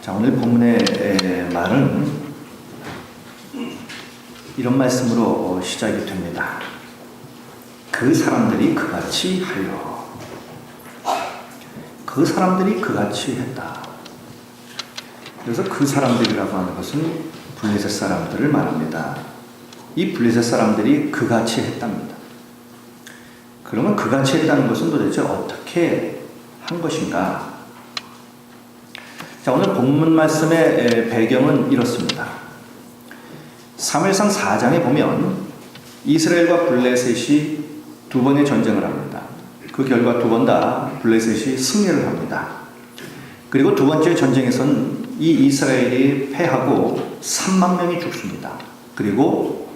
자, 오늘 본문의 말은 이런 말씀으로 시작이 됩니다. 그 사람들이 그같이 하여. 그 사람들이 그같이 했다. 그래서 그 사람들이라고 하는 것은 블레셋 사람들을 말합니다. 이 블레셋 사람들이 그같이 했답니다. 그러면 그같이 했다는 것은 도대체 어떻게 한 것인가? 자, 오늘 본문 말씀의 배경은 이렇습니다. 사무엘상 4장에 보면 이스라엘과 블레셋이 두 번의 전쟁을 합니다. 그 결과 두 번 다 블레셋이 승리를 합니다. 그리고 두 번째 전쟁에서는 이 이스라엘이 패하고 3만 명이 죽습니다. 그리고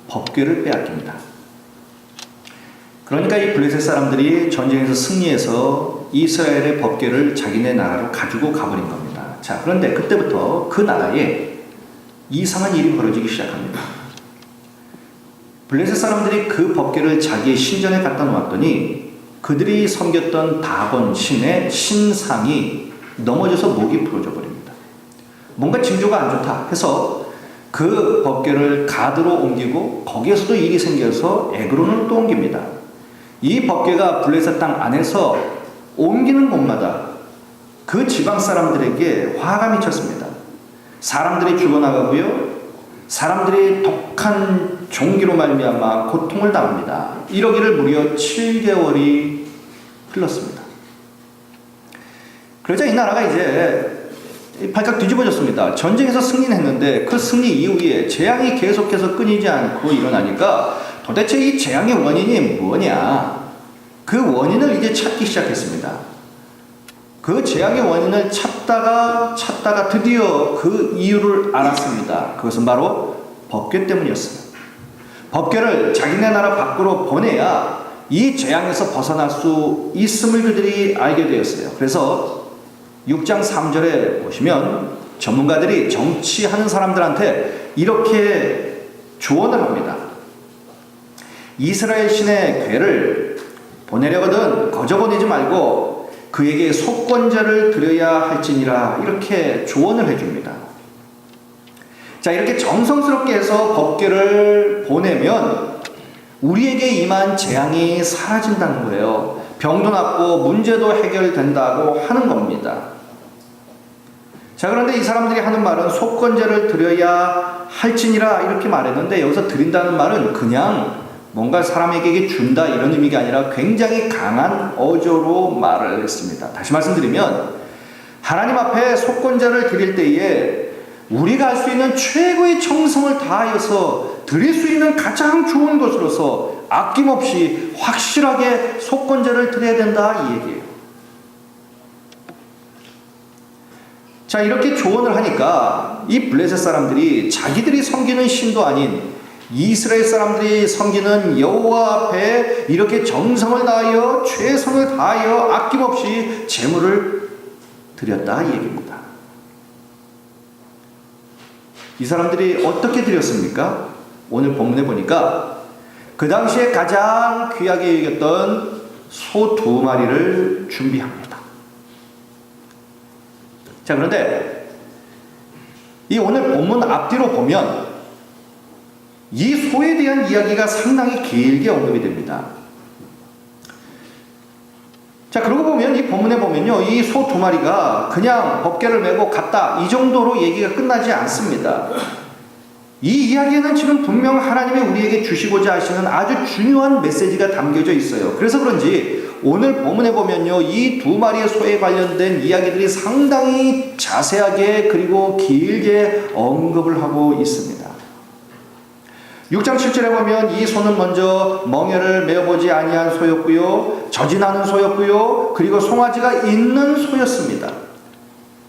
법궤를 빼앗깁니다. 그러니까 이 블레셋 사람들이 전쟁에서 승리해서 이스라엘의 법궤를 자기네 나라로 가지고 가버린 겁니다. 자, 그런데 그때부터 그 나라에 이상한 일이 벌어지기 시작합니다. 블레셋 사람들이 그 법궤를 자기의 신전에 갖다 놓았더니 그들이 섬겼던 다곤 신의 신상이 넘어져서 목이 부러져 버립니다. 뭔가 징조가 안 좋다 해서 그 법궤를 가드로 옮기고 거기에서도 일이 생겨서 에그론으로 또 옮깁니다. 이 법궤가 블레셋 땅 안에서 옮기는 곳마다 그 지방 사람들에게 화가 미쳤습니다. 사람들이 죽어나가고요, 사람들이 독한 종기로 말미암아 고통을 당합니다. 이러기를 무려 7개월이 흘렀습니다. 그러자 이 나라가 이제 발칵 뒤집어졌습니다. 전쟁에서 승리는 했는데 그 승리 이후에 재앙이 계속해서 끊이지 않고 일어나니까 도대체 이 재앙의 원인이 뭐냐? 그 원인을 이제 찾기 시작했습니다. 그 재앙의 원인을 찾다가 드디어 그 이유를 알았습니다. 그것은 바로 법궤 때문이었어요. 법궤를 자기네 나라 밖으로 보내야 이 재앙에서 벗어날 수 있음을 그들이 알게 되었어요. 그래서 6장 3절에 보시면 전문가들이 정치하는 사람들한테 이렇게 조언을 합니다. 이스라엘 신의 궤를 보내려거든 거저 보내지 말고 그에게 속건제를 드려야 할지니라, 이렇게 조언을 해줍니다. 자, 이렇게 정성스럽게 해서 법궤를 보내면 우리에게 임한 재앙이 사라진다는 거예요. 병도 낫고 문제도 해결된다고 하는 겁니다. 자, 그런데 이 사람들이 하는 말은 속건제를 드려야 할지니라 이렇게 말했는데, 여기서 드린다는 말은 그냥 뭔가 사람에게 준다 이런 의미가 아니라 굉장히 강한 어조로 말을 했습니다. 다시 말씀드리면 하나님 앞에 속건제를 드릴 때에 우리가 할 수 있는 최고의 정성을 다하여서 드릴 수 있는 가장 좋은 것으로서 아낌없이 확실하게 속건제를 드려야 된다, 이 얘기예요. 자, 이렇게 조언을 하니까 이 블레셋 사람들이 자기들이 섬기는 신도 아닌 이스라엘 사람들이 섬기는 여호와 앞에 이렇게 정성을 다하여 최선을 다하여 아낌없이 제물을 드렸다, 이 얘기입니다. 이 사람들이 어떻게 드렸습니까? 오늘 본문에 보니까 그 당시에 가장 귀하게 여겼던 소 2마리를 준비합니다. 자, 그런데 이 오늘 본문 앞뒤로 보면 이 소에 대한 이야기가 상당히 길게 언급이 됩니다. 자, 그러고 보면 이 본문에 보면요, 이 소 2마리가 그냥 법궤를 메고 갔다, 이 정도로 얘기가 끝나지 않습니다. 이 이야기에는 지금 분명 하나님이 우리에게 주시고자 하시는 아주 중요한 메시지가 담겨져 있어요. 그래서 그런지 오늘 본문에 보면요, 이 2마리의 소에 관련된 이야기들이 상당히 자세하게 그리고 길게 언급을 하고 있습니다. 6장 7절에 보면 이 소는 먼저 멍에를 메어보지 아니한 소였고요, 저진하는 소였고요, 그리고 송아지가 있는 소였습니다.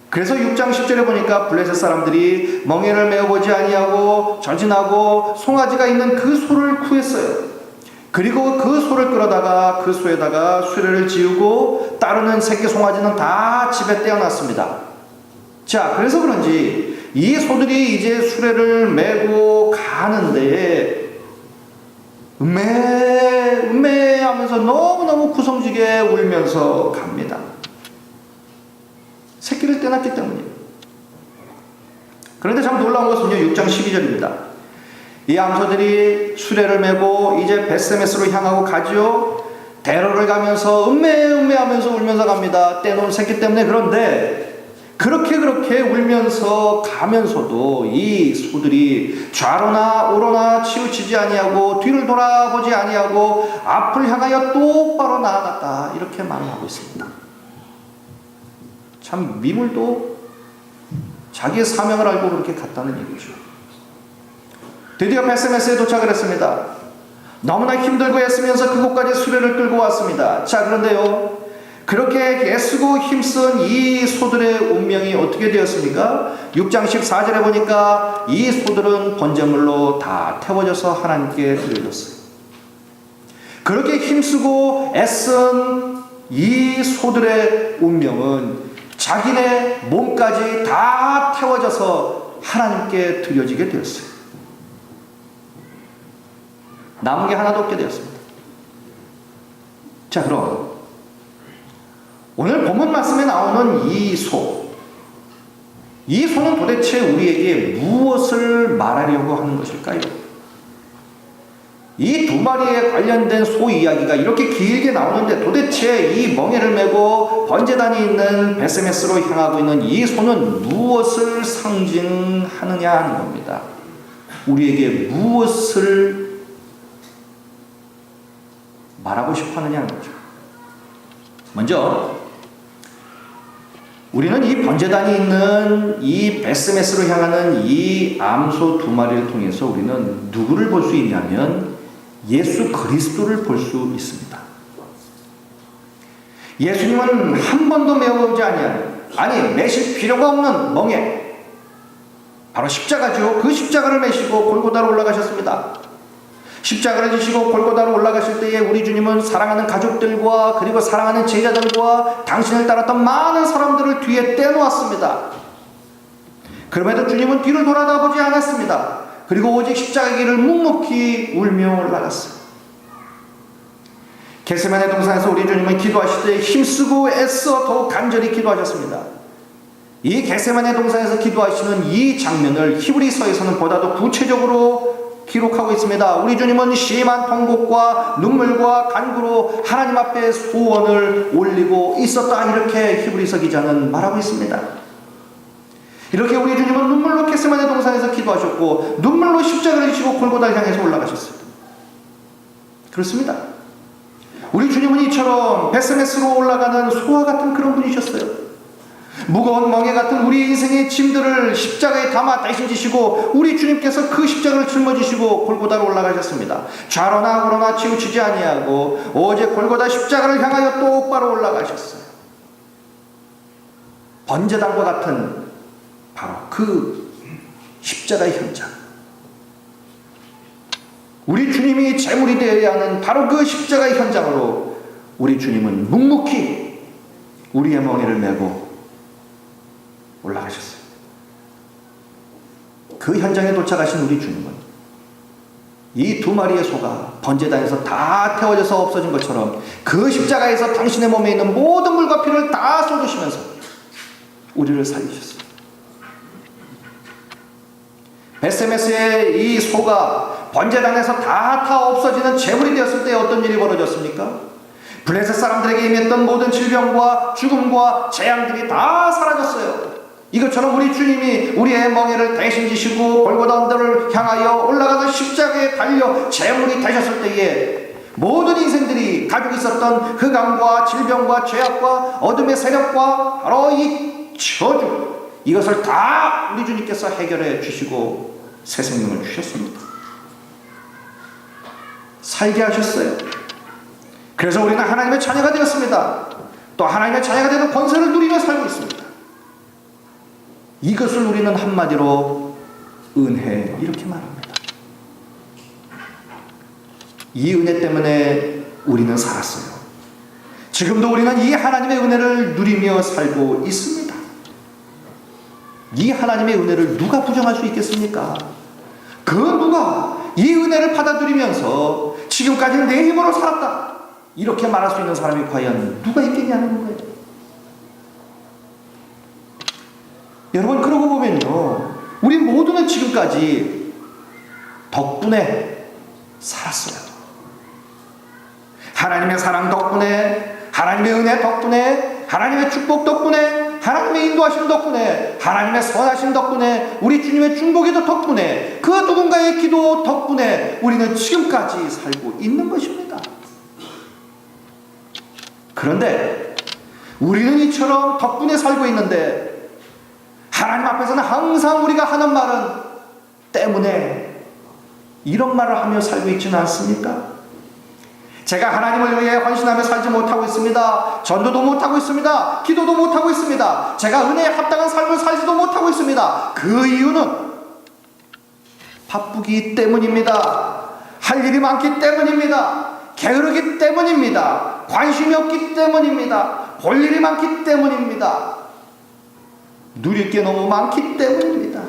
그래서 6장 10절에 보니까 블레셋 사람들이 멍에를 메어보지 아니하고 저진하고 송아지가 있는 그 소를 구했어요. 그리고 그 소를 끌어다가 그 소에다가 수레를 지우고 따르는 새끼 송아지는 다 집에 떼어놨습니다. 자, 그래서 그런지 이 소들이 이제 수레를 메고 가는데 음메 하면서 너무너무 구성지게 울면서 갑니다. 새끼를 떼놨기 때문이에요. 그런데 참 놀라운 것은요, 6장 12절입니다. 이 암소들이 수레를 메고 이제 벳세메스로 향하고 가지요. 대로를 가면서 음매하면서 울면서 갑니다. 떼놓은 새끼 때문에. 그런데 그렇게 울면서 가면서도 이 소들이 좌로나 우로나 치우치지 아니하고 뒤를 돌아보지 아니하고 앞을 향하여 똑바로 나아갔다, 이렇게 말을 하고 있습니다. 참 미물도 자기의 사명을 알고 그렇게 갔다는 얘기죠. 드디어 벳세메스에 도착을 했습니다. 너무나 힘들고 애쓰면서 그곳까지 수레를 끌고 왔습니다. 자, 그런데요, 그렇게 애쓰고 힘쓴 이 소들의 운명이 어떻게 되었습니까? 6장 14절에 보니까 이 소들은 번제물로 다 태워져서 하나님께 드려졌어요. 그렇게 힘쓰고 애쓴 이 소들의 운명은 자기네 몸까지 다 태워져서 하나님께 드려지게 되었어요. 남은 게 하나도 없게 되었습니다. 자, 그럼 오늘 본문 말씀에 나오는 이 소는 도대체 우리에게 무엇을 말하려고 하는 것일까요? 이 두 마리에 관련된 소 이야기가 이렇게 길게 나오는데 도대체 이 멍에를 메고 번제단이 있는 벳세메스로 향하고 있는 이 소는 무엇을 상징하느냐 하는 겁니다. 우리에게 무엇을 말하고 싶어 하느냐 하는 거죠. 먼저 우리는 이 번제단이 있는 이 벳세메스로 향하는 이 암소 두 마리를 통해서 우리는 누구를 볼 수 있냐면 예수 그리스도를 볼 수 있습니다. 예수님은 한 번도 메어보지 아니 메실 필요가 없는 멍에, 바로 십자가죠. 그 십자가를 메시고 골고다로 올라가셨습니다. 십자가를 지시고 골고다로 올라가실 때에 우리 주님은 사랑하는 가족들과 그리고 사랑하는 제자들과 당신을 따랐던 많은 사람들을 뒤에 떼놓았습니다. 그럼에도 주님은 뒤를 돌아다보지 않았습니다. 그리고 오직 십자가의 길을 묵묵히 울며 올라갔어요. 겟세마네 동산에서 우리 주님은 기도하실 때 힘쓰고 애써 더욱 간절히 기도하셨습니다. 이 겟세마네 동산에서 기도하시는 이 장면을 히브리서에서는 보다도 구체적으로 기록하고 있습니다. 우리 주님은 심한 통곡과 눈물과 간구로 하나님 앞에 소원을 올리고 있었다, 이렇게 히브리서 기자는 말하고 있습니다. 이렇게 우리 주님은 눈물로 겟세마네 동산에서 기도하셨고 눈물로 십자가를 지시고 골고다를 향해서 올라가셨습니다. 그렇습니다. 우리 주님은 이처럼 벳세메스로 올라가는 소와 같은 그런 분이셨어요. 무거운 멍에 같은 우리 인생의 짐들을 십자가에 담아 대신 지시고 우리 주님께서 그 십자가를 짊어지시고 골고다로 올라가셨습니다. 좌로나 우로나 치우치지 아니하고 오직 골고다 십자가를 향하여 똑바로 올라가셨어요. 번제단과 같은 바로 그 십자가의 현장, 우리 주님이 제물이 되어야 하는 바로 그 십자가의 현장으로 우리 주님은 묵묵히 우리의 멍에를 메고 올라가셨어요. 그 현장에 도착하신 우리 주님은 이 두 마리의 소가 번제단에서 다 태워져서 없어진 것처럼 그 십자가에서 당신의 몸에 있는 모든 물과 피를 다 쏟으시면서 우리를 살리셨어요. 벳세메스의 이 소가 번제단에서 다 없어지는 제물이 되었을 때 어떤 일이 벌어졌습니까? 블레셋 사람들에게 임했던 모든 질병과 죽음과 재앙들이 다 사라졌어요. 이것처럼 우리 주님이 우리의 멍에를 대신 지시고 골고다 언덕을 향하여 올라가서 십자가에 달려 제물이 되셨을 때에 모든 인생들이 가지고 있었던 흑암과 질병과 죄악과 어둠의 세력과 바로 이 저주, 이것을 다 우리 주님께서 해결해 주시고 새 생명을 주셨습니다. 살게 하셨어요. 그래서 우리는 하나님의 자녀가 되었습니다. 또 하나님의 자녀가 되는 권세를 누리며 살고 있습니다. 이것을 우리는 한마디로 은혜, 이렇게 말합니다. 이 은혜 때문에 우리는 살았어요. 지금도 우리는 이 하나님의 은혜를 누리며 살고 있습니다. 이 하나님의 은혜를 누가 부정할 수 있겠습니까? 그 누가 이 은혜를 받아들이면서 지금까지는 내 힘으로 살았다, 이렇게 말할 수 있는 사람이 과연 누가 있겠냐는 거예요. 여러분, 그러고 보면요, 우리 지금까지 덕분에 살았어요. 하나님의 사랑 덕분에, 하나님의 은혜 덕분에, 하나님의 축복 덕분에, 하나님의 인도하심 덕분에, 하나님의 선하심 덕분에, 우리 주님의 중보기도 덕분에, 그 누군가의 기도 덕분에 우리는 지금까지 살고 있는 것입니다. 그런데 우리는 이처럼 덕분에 살고 있는데 하나님 앞에서는 항상 우리가 하는 말은 때문에, 이런 말을 하며 살고 있지는 않습니까? 제가 하나님을 위해 헌신하며 살지 못하고 있습니다. 전도도 못하고 있습니다. 기도도 못하고 있습니다. 제가 은혜에 합당한 삶을 살지도 못하고 있습니다. 그 이유는 바쁘기 때문입니다. 할 일이 많기 때문입니다. 게으르기 때문입니다. 관심이 없기 때문입니다. 볼 일이 많기 때문입니다. 누릴 게 너무 많기 때문입니다.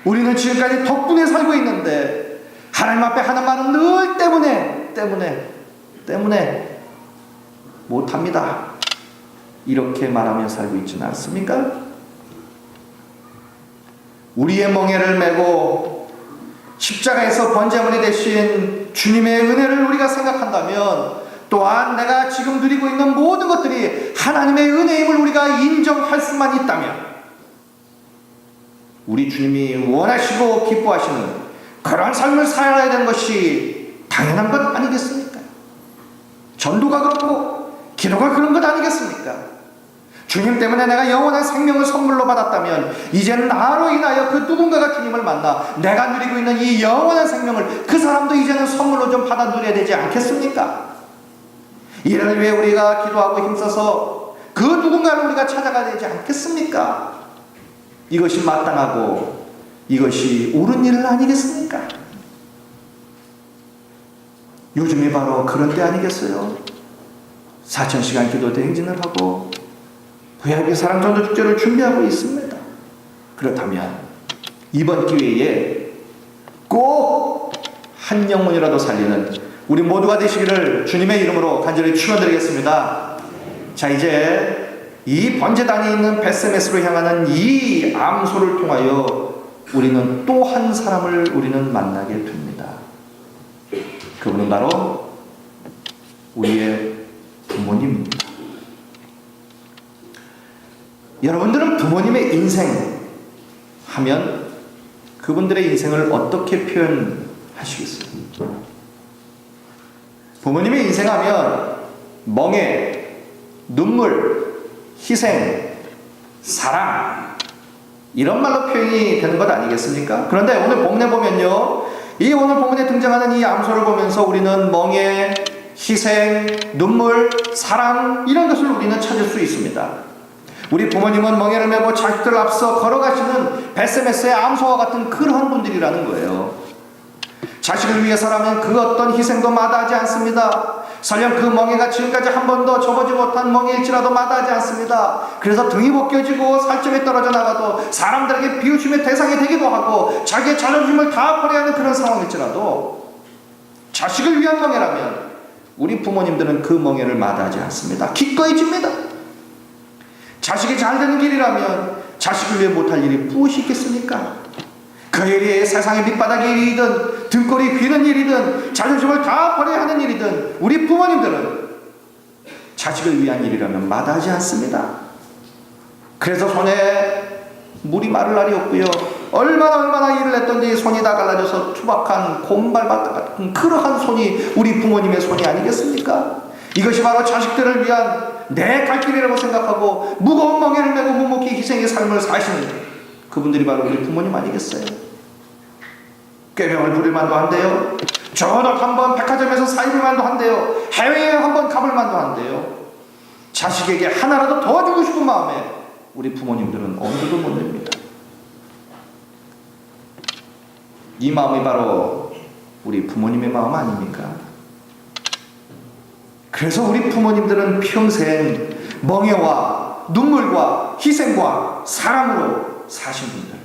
우리는 지금까지 덕분에 살고 있는데 하나님 앞에 하는 말은 늘 때문에 못합니다. 이렇게 말하며 살고 있지는 않습니까? 우리의 멍에를 메고 십자가에서 번제물이 되신 주님의 은혜를 우리가 생각한다면, 또한 내가 지금 누리고 있는 모든 것들이 하나님의 은혜임을 우리가 인정할 수만 있다면, 우리 주님이 원하시고 기뻐하시는 그런 삶을 살아야 되는 것이 당연한 것 아니겠습니까? 전도가 그렇고 기도가 그런 것 아니겠습니까? 주님 때문에 내가 영원한 생명을 선물로 받았다면 이제는 나로 인하여 그 누군가가 주님을 만나 내가 누리고 있는 이 영원한 생명을 그 사람도 이제는 선물로 좀 받아 누려야 되지 않겠습니까? 이를 위해 우리가 기도하고 힘써서 그 누군가를 우리가 찾아가야 되지 않겠습니까? 이것이 마땅하고 이것이 옳은 일 아니겠습니까? 요즘이 바로 그런 때 아니겠어요? 4000시간 기도 대행진을 하고 VIP 사랑 전도 축제를 준비하고 있습니다. 그렇다면 이번 기회에 꼭 한 영혼이라도 살리는 우리 모두가 되시기를 주님의 이름으로 간절히 축원드리겠습니다. 자, 이제 이 번제단이 있는 베스메스로 향하는 이 암소를 통하여 우리는 또 한 사람을 우리는 만나게 됩니다. 그분은 바로 우리의 부모님입니다. 여러분들은 부모님의 인생 하면 그분들의 인생을 어떻게 표현하시겠어요? 부모님의 인생 하면 멍에, 눈물, 희생, 사랑, 이런 말로 표현이 되는 것 아니겠습니까? 그런데 오늘 본문에 보면요, 이 오늘 본문에 등장하는 이 암소를 보면서 우리는 멍에, 희생, 눈물, 사랑, 이런 것을 우리는 찾을 수 있습니다. 우리 부모님은 멍에를 메고 자식들 앞서 걸어가시는 베스메스의 암소와 같은 그러한 분들이라는 거예요. 자식을 위해서라면 그 어떤 희생도 마다하지 않습니다. 설령 그 멍에가 지금까지 한 번도 접어지 못한 멍에일지라도 마다하지 않습니다. 그래서 등이 벗겨지고 살점이 떨어져 나가도 사람들에게 비웃음의 대상이 되기도 하고 자기의 자존심을 다 버려야 하는 그런 상황일지라도 자식을 위한 멍에라면 우리 부모님들은 그 멍에를 마다하지 않습니다. 기꺼이 집니다. 자식이 잘 되는 길이라면 자식을 위해 못할 일이 무엇이 있겠습니까? 그 일이 세상의 밑바닥의 일이든 등골이 휘는 일이든 자존심을 다 버려야 하는 일이든 우리 부모님들은 자식을 위한 일이라면 마다하지 않습니다. 그래서 손에 물이 마를 날이 없고요, 얼마나 일을 했던지 손이 다 갈라져서 투박한 곰발바닥 같은 그러한 손이 우리 부모님의 손이 아니겠습니까? 이것이 바로 자식들을 위한 내 갈 길이라고 생각하고 무거운 멍에를 메고 묵묵히 희생의 삶을 사시는 그분들이 바로 우리 부모님 아니겠어요? 꾀병을 부릴 만도 한데요, 저녁 한번 백화점에서 사입을 만도 한데요, 해외여행 한번 가볼 만도 한데요, 자식에게 하나라도 더 주고 싶은 마음에 우리 부모님들은 엄두도 못 냅니다. 이 마음이 바로 우리 부모님의 마음 아닙니까? 그래서 우리 부모님들은 평생 멍에와 눈물과 희생과 사랑으로 사신 분들,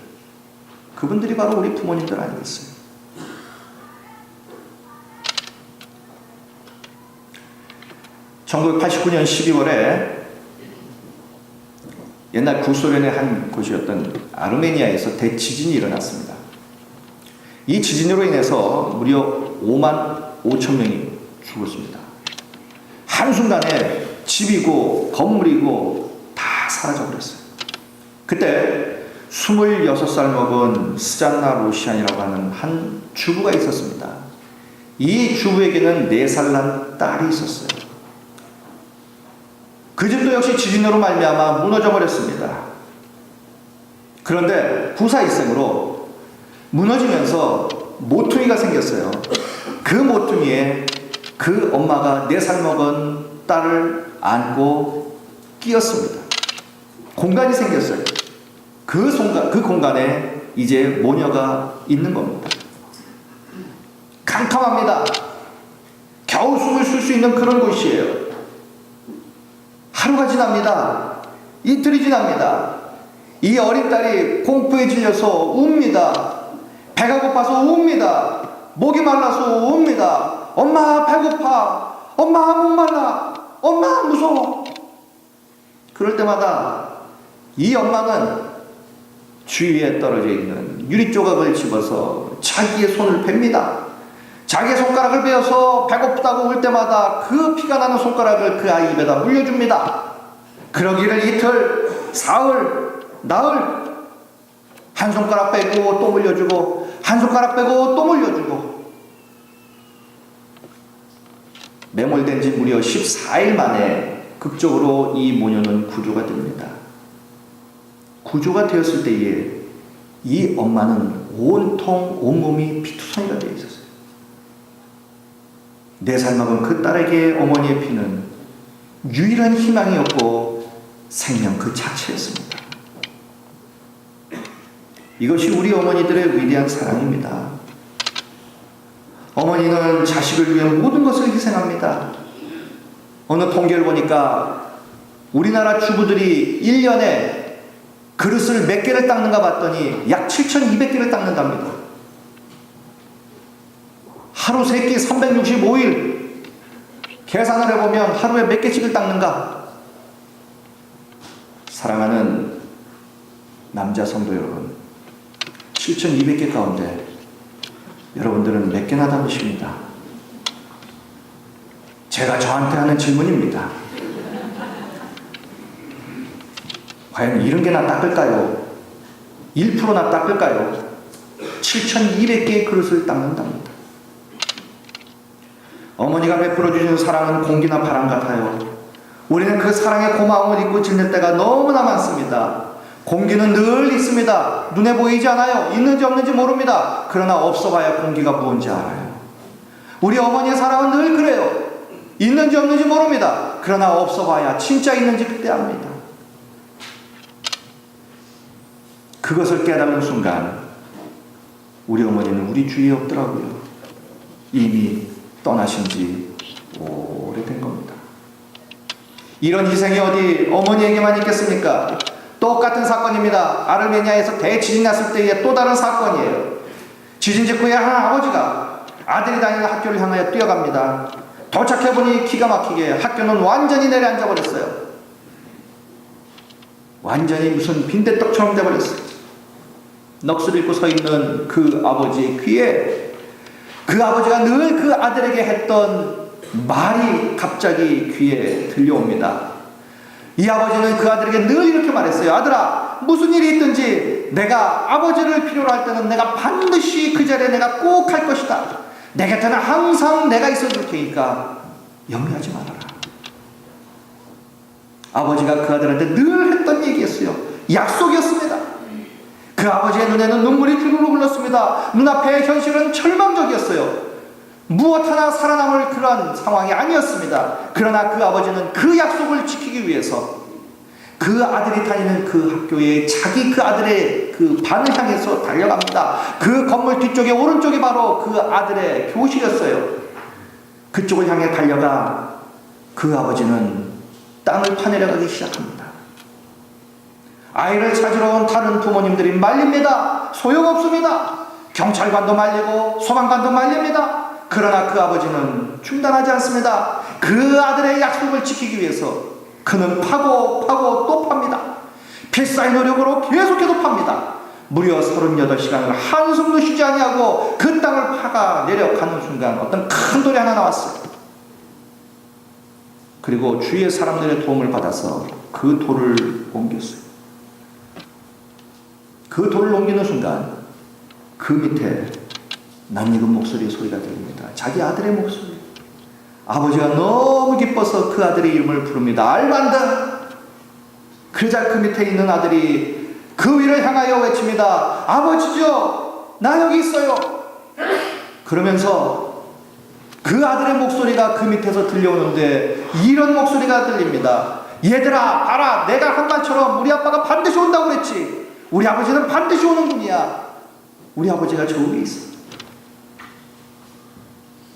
그분들이 바로 우리 부모님들 아니겠어요? 1989년 12월에 옛날 구소련의 한 곳이었던 아르메니아에서 대지진이 일어났습니다. 이 지진으로 인해서 무려 5만 5천 명이 죽었습니다. 한순간에 집이고 건물이고 다 사라져버렸어요. 그때 26살 먹은 스잔나 로시안이라고 하는 한 주부가 있었습니다. 이 주부에게는 4살 난 딸이 있었어요. 그 집도 역시 지진으로 말미암아 무너져 버렸습니다. 그런데 부사일생으로 무너지면서 모퉁이가 생겼어요. 그 모퉁이에 그 엄마가 4살 먹은 딸을 안고 끼었습니다. 공간이 생겼어요. 그 공간에 이제 모녀가 있는 겁니다. 캄캄합니다. 겨우 숨을 쉴 수 있는 그런 곳이에요. 하루가 지납니다. 이틀이 지납니다. 이 어린 딸이 공포에 질려서 웁니다. 배가 고파서 웁니다. 목이 말라서 웁니다. 엄마 배고파. 엄마 목말라. 엄마 무서워. 그럴 때마다 이 엄마는 주위에 떨어져 있는 유리조각을 집어서 자기의 손을 뺍니다. 자기의 손가락을 베어서 배고프다고 울 때마다 그 피가 나는 손가락을 그 아이 입에다 물려줍니다. 그러기를 이틀, 사흘, 나흘, 한 손가락 빼고 또 물려주고, 한 손가락 빼고 또 물려주고, 매몰된 지 무려 14일 만에 극적으로 이 모녀는 구조가 됩니다. 구조가 되었을 때에 이 엄마는 온통 온몸이 피투성이가 되어 있었어요. 4살 먹은 그 딸에게 어머니의 피는 유일한 희망이었고 생명 그 자체였습니다. 이것이 우리 어머니들의 위대한 사랑입니다. 어머니는 자식을 위해 모든 것을 희생합니다. 어느 통계를 보니까 우리나라 주부들이 1년에 그릇을 몇 개를 닦는가 봤더니 약 7,200개를 닦는답니다. 하루 3끼 365일 계산을 해보면 하루에 몇 개씩을 닦는가? 사랑하는 남자 성도 여러분, 7,200개 가운데 여러분들은 몇 개나 닦으십니까? 제가 저한테 하는 질문입니다. 과연 70개나 닦을까요? 1%나 닦을까요? 7,200개의 그릇을 닦는답니다. 어머니가 베풀어주시는 사랑은 공기나 바람 같아요. 우리는 그 사랑의 고마움을 잊고 지낼 때가 너무나 많습니다. 공기는 늘 있습니다. 눈에 보이지 않아요. 있는지 없는지 모릅니다. 그러나 없어봐야 공기가 무언지 알아요. 우리 어머니의 사랑은 늘 그래요. 있는지 없는지 모릅니다. 그러나 없어봐야 진짜 있는지 그때 압니다. 그것을 깨닫는 순간 우리 어머니는 우리 주위에 없더라고요. 이미 떠나신 지 오래된 겁니다. 이런 희생이 어디 어머니에게만 있겠습니까? 똑같은 사건입니다. 아르메니아에서 대지진 났을 때의 또 다른 사건이에요. 지진 직후에 한 아버지가 아들이 다니는 학교를 향하여 뛰어갑니다. 도착해보니 기가 막히게 학교는 완전히 내려앉아 버렸어요. 완전히 무슨 빈대떡처럼 돼버렸어요. 넋을 잃고 서 있는 그 아버지의 귀에 그 아버지가 늘 그 아들에게 했던 말이 갑자기 귀에 들려옵니다. 이 아버지는 그 아들에게 늘 이렇게 말했어요. 아들아, 무슨 일이 있든지 내가 아버지를 필요로 할 때는 내가 반드시 그 자리에 내가 꼭 할 것이다. 내 곁에는 항상 내가 있어줄 테니까 염려하지 말아라. 아버지가 그 아들한테 늘 했던 얘기였어요. 약속이었습니다. 그 아버지의 눈에는 눈물이 주르르 흘렀습니다. 눈앞의 현실은 절망적이었어요. 무엇 하나 살아남을 그런 상황이 아니었습니다. 그러나 그 아버지는 그 약속을 지키기 위해서 그 아들이 다니는 그 학교에 자기 그 아들의 그 반을 향해서 달려갑니다. 그 건물 뒤쪽에 오른쪽이 바로 그 아들의 교실이었어요. 그쪽을 향해 달려가 그 아버지는 땅을 파내려가기 시작합니다. 아이를 찾으러 온 다른 부모님들이 말립니다. 소용없습니다. 경찰관도 말리고 소방관도 말립니다. 그러나 그 아버지는 중단하지 않습니다. 그 아들의 약속을 지키기 위해서 그는 파고 또 팝니다. 필사의 노력으로 계속해서 팝니다. 무려 38시간을 한숨도 쉬지 아니하고 그 땅을 파가 내려가는 순간 어떤 큰 돌이 하나 나왔어요. 그리고 주위의 사람들의 도움을 받아서 그 돌을 옮겼어요. 그 돌을 옮기는 순간 그 밑에 낯익은 목소리의 소리가 들립니다. 자기 아들의 목소리. 아버지가 너무 기뻐서 그 아들의 이름을 부릅니다. 알반다. 그러자 그 밑에 있는 아들이 그 위를 향하여 외칩니다. 아버지죠, 나 여기 있어요. 그러면서 그 아들의 목소리가 그 밑에서 들려오는데 이런 목소리가 들립니다. 얘들아, 봐라, 내가 한 말처럼 우리 아빠가 반드시 온다고 그랬지. 우리 아버지는 반드시 오는 분이야. 우리 아버지가 저 위에 있어.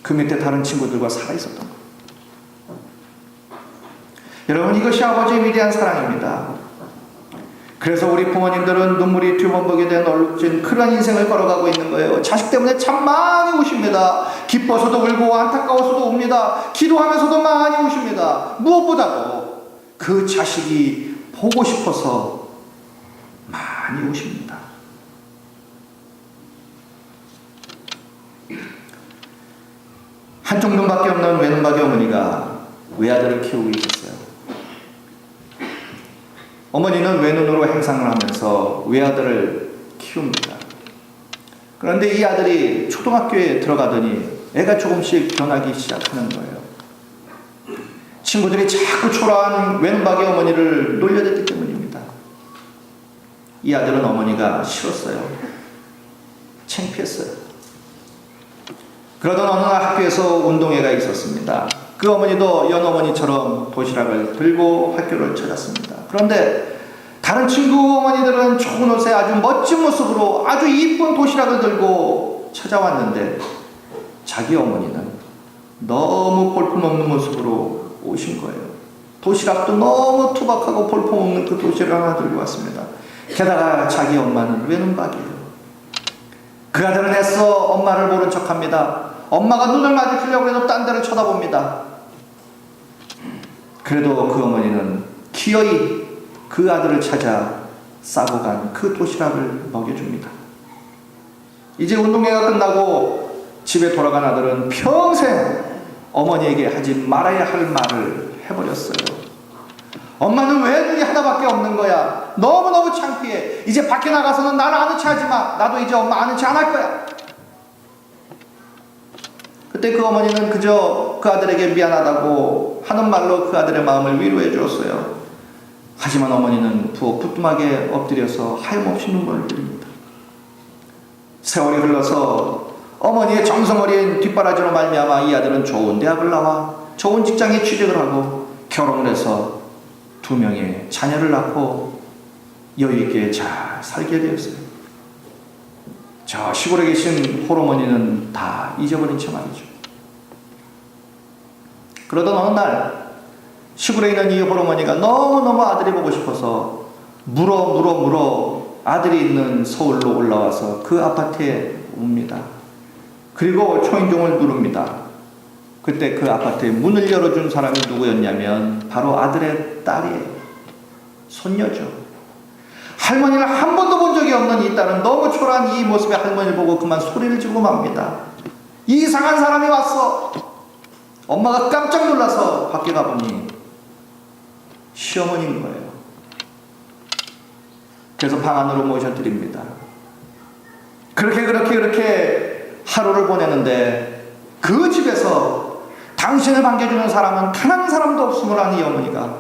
그 밑에 다른 친구들과 살아있었던 거예요. 여러분, 이것이 아버지의 위대한 사랑입니다. 그래서 우리 부모님들은 눈물이 뒤범벅이 된 얼룩진 그런 인생을 걸어가고 있는 거예요. 자식 때문에 참 많이 우십니다. 기뻐서도 울고 안타까워서도 웁니다. 기도하면서도 많이 우십니다. 무엇보다도 그 자식이 보고 싶어서 많이 우십니다. 한쪽 눈밖에 없는 외눈박이 어머니가 외아들을 키우고 있었어요. 어머니는 외눈으로 행상을 하면서 외아들을 키웁니다. 그런데 이 아들이 초등학교에 들어가더니 애가 조금씩 변하기 시작하는 거예요. 친구들이 자꾸 초라한 외눈박이 어머니를 놀려댔기 때문입니다. 이 아들은 어머니가 싫었어요. 창피했어요. 그러던 어느 날 학교에서 운동회가 있었습니다. 그 어머니도 연 어머니처럼 도시락을 들고 학교를 찾았습니다. 그런데 다른 친구 어머니들은 좋은 옷에 아주 멋진 모습으로 아주 이쁜 도시락을 들고 찾아왔는데 자기 어머니는 너무 볼품없는 모습으로 오신 거예요. 도시락도 너무 투박하고 볼품없는 그 도시락을 하나 들고 왔습니다. 게다가 자기 엄마는 외눈박이에요. 그 아들은 애써 엄마를 모른 척합니다. 엄마가 눈을 마주치려고 해도 딴 데를 쳐다봅니다. 그래도 그 어머니는 기어이 그 아들을 찾아 싸고 간 그 도시락을 먹여줍니다. 이제 운동회가 끝나고 집에 돌아간 아들은 평생 어머니에게 하지 말아야 할 말을 해버렸어요. 엄마는 왜 눈이 하나밖에 없는 거야? 너무너무 창피해. 이제 밖에 나가서는 나를 아는 체 하지 마. 나도 이제 엄마 아는 체 안 할 거야. 그때 그 어머니는 그저 그 아들에게 미안하다고 하는 말로 그 아들의 마음을 위로해 주었어요. 하지만 어머니는 부엌 부뚜막에 엎드려서 하염없이 눈물을 흘립니다. 세월이 흘러서 어머니의 정성어린 뒷바라지로 말미암아 이 아들은 좋은 대학을 나와 좋은 직장에 취직을 하고 결혼을 해서 2명의 자녀를 낳고 여유있게 잘 살게 되었어요. 저 시골에 계신 홀어머니는 다 잊어버린 채 말이죠. 그러던 어느 날 시골에 있는 이 홀어머니가 너무너무 아들이 보고 싶어서 물어 아들이 있는 서울로 올라와서 그 아파트에 옵니다. 그리고 초인종을 누릅니다. 그때 그 아파트에 문을 열어준 사람이 누구였냐면 바로 아들의 딸이에요. 손녀죠. 할머니를 한 번도 본 적이 없는 이 딸은 너무 초라한 이 모습의 할머니를 보고 그만 소리를 지르고 맙니다. 이상한 사람이 왔어. 엄마가 깜짝 놀라서 밖에 가보니 시어머니인 거예요. 그래서 방 안으로 모셔드립니다. 그렇게 하루를 보내는데 그 집에서 당신을 반겨주는 사람은 단 한 사람도 없음을 아는 이 어머니가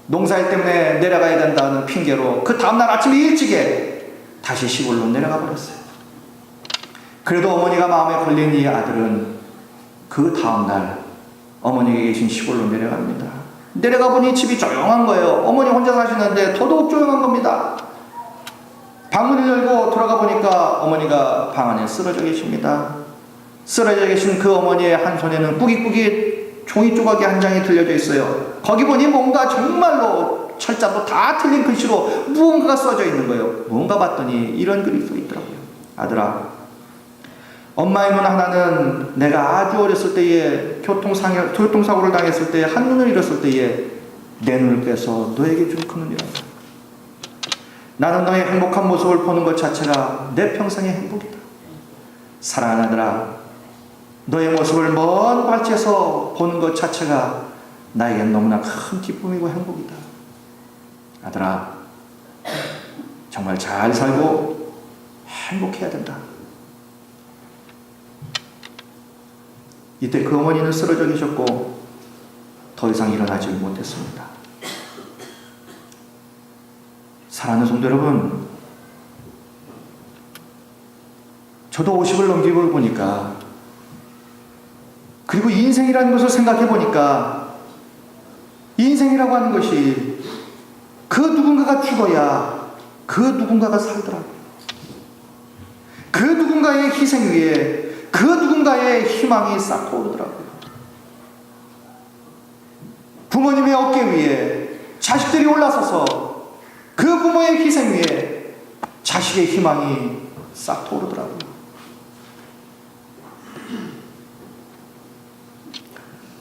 농사일 때문에 내려가야 된다는 핑계로 그 다음날 아침 일찍에 다시 시골로 내려가 버렸어요. 그래도 어머니가 마음에 걸린 이 아들은 그 다음날 어머니가 계신 시골로 내려갑니다. 내려가 보니 집이 조용한 거예요. 어머니 혼자 사시는데 더더욱 조용한 겁니다. 방문을 열고 들어가 보니까 어머니가 방 안에 쓰러져 계십니다. 쓰러져 계신 그 어머니의 한 손에는 꾸깃꾸깃 종이 조각이 한 장이 들려져 있어요. 거기 보니 뭔가 정말로 철자도 다 틀린 글씨로 무언가가 써져 있는 거예요. 뭔가 봤더니 이런 글이 써 있더라고요. 아들아, 엄마의 눈 하나는 내가 아주 어렸을 때에 교통사고를 당했을 때 한눈을 잃었을 때에 내 눈을 빼서 너에게 준 그 눈이란다. 나는 너의 행복한 모습을 보는 것 자체가 내 평생의 행복이다. 사랑하는 아들아, 너의 모습을 먼 발치에서 보는 것 자체가 나에겐 너무나 큰 기쁨이고 행복이다. 아들아, 정말 잘 살고 행복해야 된다. 이때 그 어머니는 쓰러져 계셨고 더 이상 일어나지 못했습니다. 사랑하는 성도 여러분, 저도 50을 넘기고 보니까, 그리고 인생이라는 것을 생각해 보니까, 인생이라고 하는 것이 그 누군가가 죽어야 그 누군가가 살더라고요. 그 누군가의 희생 위에 그 누군가의 희망이 쌓고 오르더라고요. 부모님의 어깨 위에 자식들이 올라서서 그 부모의 희생 위에 자식의 희망이 싹 오르더라고요.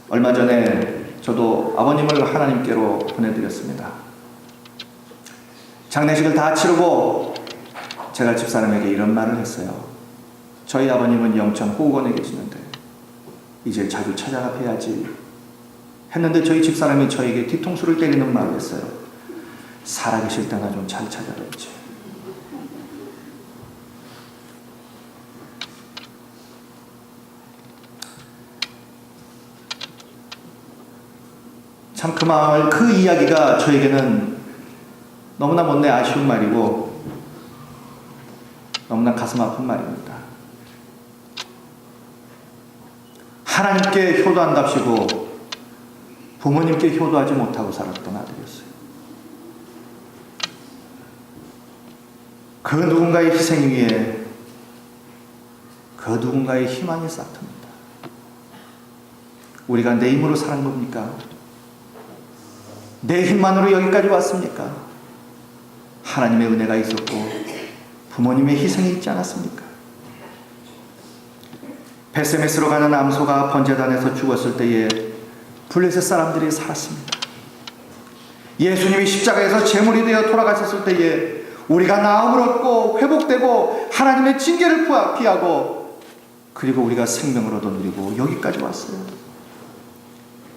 얼마 전에 저도 아버님을 하나님께로 보내드렸습니다. 장례식을 다 치르고 제가 집사람에게 이런 말을 했어요. 저희 아버님은 영천 호국원에 계시는데 이제 자주 찾아가 뵈야지 했는데, 저희 집사람이 저에게 뒤통수를 때리는 말을 했어요. 살아계실 때나 좀 잘 찾아가야지. 참 그 말, 그 이야기가 저에게는 너무나 못내 아쉬운 말이고 너무나 가슴 아픈 말입니다. 하나님께 효도한답시고 부모님께 효도하지 못하고 살았던 아들이었어요. 그 누군가의 희생 위에 그 누군가의 희망이 싹틉니다. 우리가 내 힘으로 사는 겁니까? 내 힘만으로 여기까지 왔습니까? 하나님의 은혜가 있었고 부모님의 희생이 있지 않았습니까? 베세메스로 가는 암소가 번제단에서 죽었을 때에 블레셋 사람들이 살았습니다. 예수님이 십자가에서 제물이 되어 돌아가셨을 때에 우리가 나음을 얻고 회복되고 하나님의 징계를 피하고 그리고 우리가 생명을 얻어 누리고 여기까지 왔어요.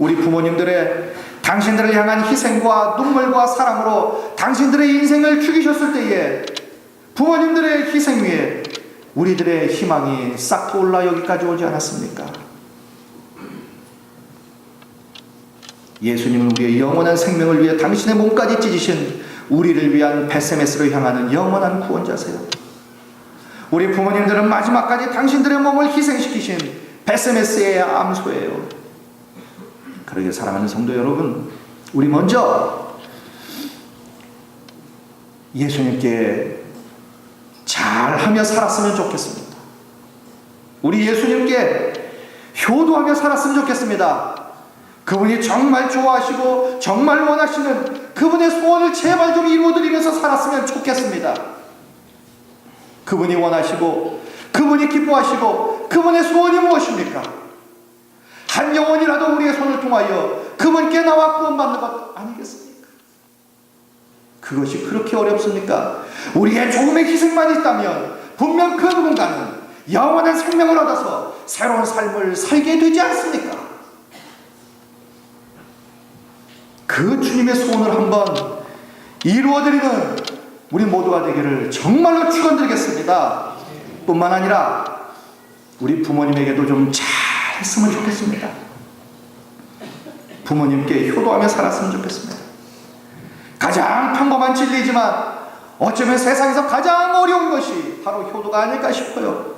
우리 부모님들의 당신들을 향한 희생과 눈물과 사랑으로 당신들의 인생을 죽이셨을 때에 부모님들의 희생 위에 우리들의 희망이 싹 올라 여기까지 오지 않았습니까? 예수님은 우리의 영원한 생명을 위해 당신의 몸까지 찢으신 우리를 위한 베세메스로 향하는 영원한 구원자세요. 우리 부모님들은 마지막까지 당신들의 몸을 희생시키신 베세메스의 암소예요. 그러게 사랑하는 성도 여러분, 우리 먼저 예수님께 잘하며 살았으면 좋겠습니다. 우리 예수님께 효도하며 살았으면 좋겠습니다. 그분이 정말 좋아하시고 정말 원하시는 그분의 소원을 제발 좀 이루어드리면서 살았으면 좋겠습니다. 그분이 원하시고 그분이 기뻐하시고 그분의 소원이 무엇입니까? 한 영혼이라도 우리의 손을 통하여 그분께 나와 구원받는 것 아니겠습니까? 그것이 그렇게 어렵습니까? 우리의 조금의 희생만 있다면 분명 그 누군가는 영원한 생명을 얻어서 새로운 삶을 살게 되지 않습니까? 그 주님의 소원을 한번 이루어드리는 우리 모두가 되기를 정말로 축원드리겠습니다. 뿐만 아니라 우리 부모님에게도 좀 잘했으면 좋겠습니다. 부모님께 효도하며 살았으면 좋겠습니다. 가장 평범한 진리지만 어쩌면 세상에서 가장 어려운 것이 바로 효도가 아닐까 싶어요.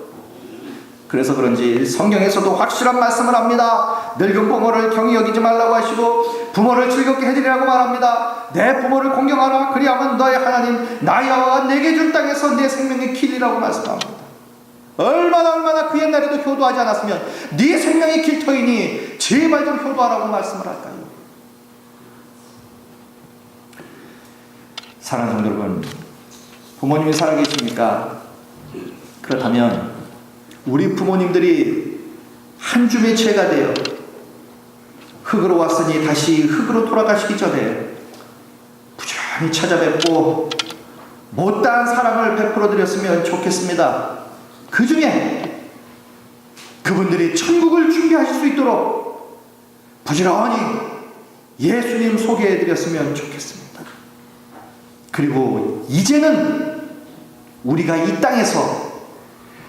그래서 그런지 성경에서도 확실한 말씀을 합니다. 늙은 부모를 경히 여기지 말라고 하시고 부모를 즐겁게 해드리라고 말합니다. 내 부모를 공경하라. 그리하면 너의 하나님 나 여호와가 내게 준 땅에서 내 생명의 길이라고 말씀합니다. 얼마나 그 옛날에도 효도하지 않았으면 네 생명의 길터이니 제발 좀 효도하라고 말씀을 할까요? 사랑하는 성도 여러분, 부모님이 살아계십니까? 그렇다면 우리 부모님들이 한 줌의 죄가 되어 흙으로 왔으니 다시 흙으로 돌아가시기 전에 부지런히 찾아뵙고 못다한 사랑을 베풀어 드렸으면 좋겠습니다. 그 중에 그분들이 천국을 준비하실 수 있도록 부지런히 예수님 소개해 드렸으면 좋겠습니다. 그리고 이제는 우리가 이 땅에서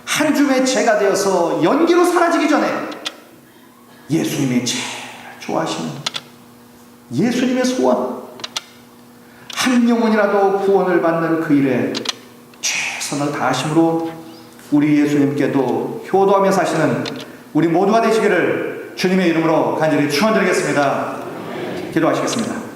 한 줌의 재가 되어서 연기로 사라지기 전에 예수님이 제일 좋아하시는 예수님의 소원, 한 영혼이라도 구원을 받는 그 일에 최선을 다하심으로 우리 예수님께도 효도하며 사시는 우리 모두가 되시기를 주님의 이름으로 간절히 축원드리겠습니다. 기도하시겠습니다.